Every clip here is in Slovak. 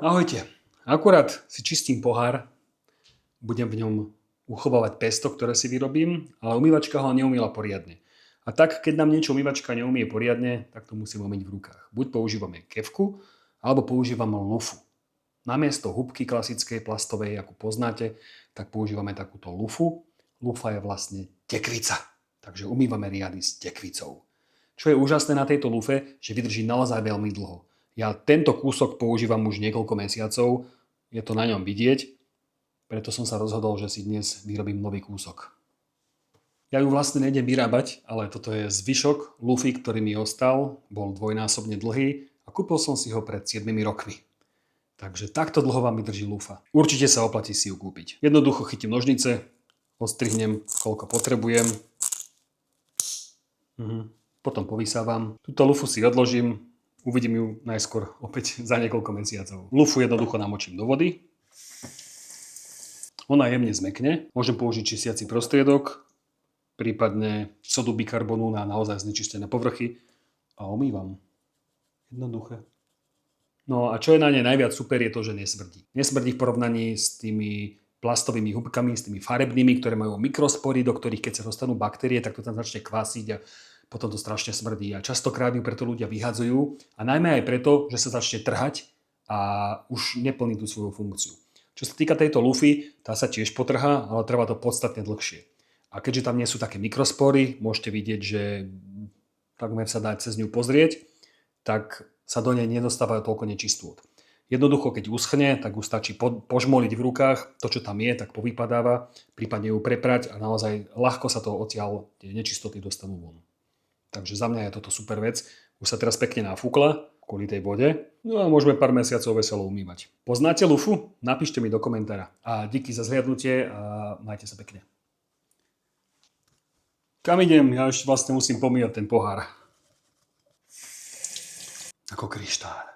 Ahojte. Akurát si čistím pohár, budem v ňom uchovávať pesto, ktoré si vyrobím, ale umývačka ho neumýla poriadne. A tak, keď nám niečo umývačka neumie poriadne, tak to musím umyť v rukách. Buď používame kefku, alebo používame lufu. Namiesto hubky klasickej plastovej, ako poznáte, tak používame takúto lufu. Lufa je vlastne tekvica, takže umývame riady s tekvicou. Čo je úžasné na tejto lufe, že vydrží naozaj veľmi dlho. Ja tento kúsok používam už niekoľko mesiacov, je to na ňom vidieť, preto som sa rozhodol, že si dnes vyrobím nový kúsok. Ja ju vlastne nejdem vyrábať, ale toto je zvyšok lufy, ktorý mi ostal, bol dvojnásobne dlhý a kúpil som si ho pred 7 rokmi. Takže takto dlho vám vydrží lufa. Určite sa oplatí si ju kúpiť. Jednoducho chytím nožnice, odstrihnem koľko potrebujem, potom povysávam. Túto lufu si odložím, uvidím ju najskôr opäť za niekoľko mesiacov. Lufu jednoducho namočím do vody. Ona jemne zmekne. Môžem použiť čistiaci prostriedok, prípadne sodu bikarbonu na naozaj znečistené povrchy a omývam. Jednoduché. No a čo je na nej najviac super je to, že nesmrdí. Nesmrdí v porovnaní s tými plastovými hubkami, s tými farebnými, ktoré majú mikrospory, do ktorých keď sa dostanú baktérie, tak to tam začne kvasiť a potom to strašne smrdí. A častokrát ju preto ľudia vyhadzujú a najmä aj preto, že sa začne trhať a už neplní tú svoju funkciu. Čo sa týka tejto lufy, tá sa tiež potrhá, ale trvá to podstatne dlhšie. A keďže tam nie sú také mikrospory, môžete vidieť, že takmer sa dá cez ňu pozrieť, tak sa do nej nedostávajú toľko nečistôt. Jednoducho, keď uschne, tak ju stačí požmoliť v rukách, to čo tam je, tak povypadáva, prípadne ju preprať a naozaj ľahko sa to odtiaľ tie nečistoty dostanú von. Takže za mňa je toto super vec. Už sa teraz pekne nafúkla kvôli tej vode. No a môžeme pár mesiacov veselo umývať. Poznáte lufu? Napíšte mi do komentára. A díky za zhliadnutie a majte sa pekne. Kam idem? Ja ešte vlastne musím pomývať ten pohár. Ako kryštál.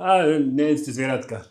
A nejedzte zvieratka.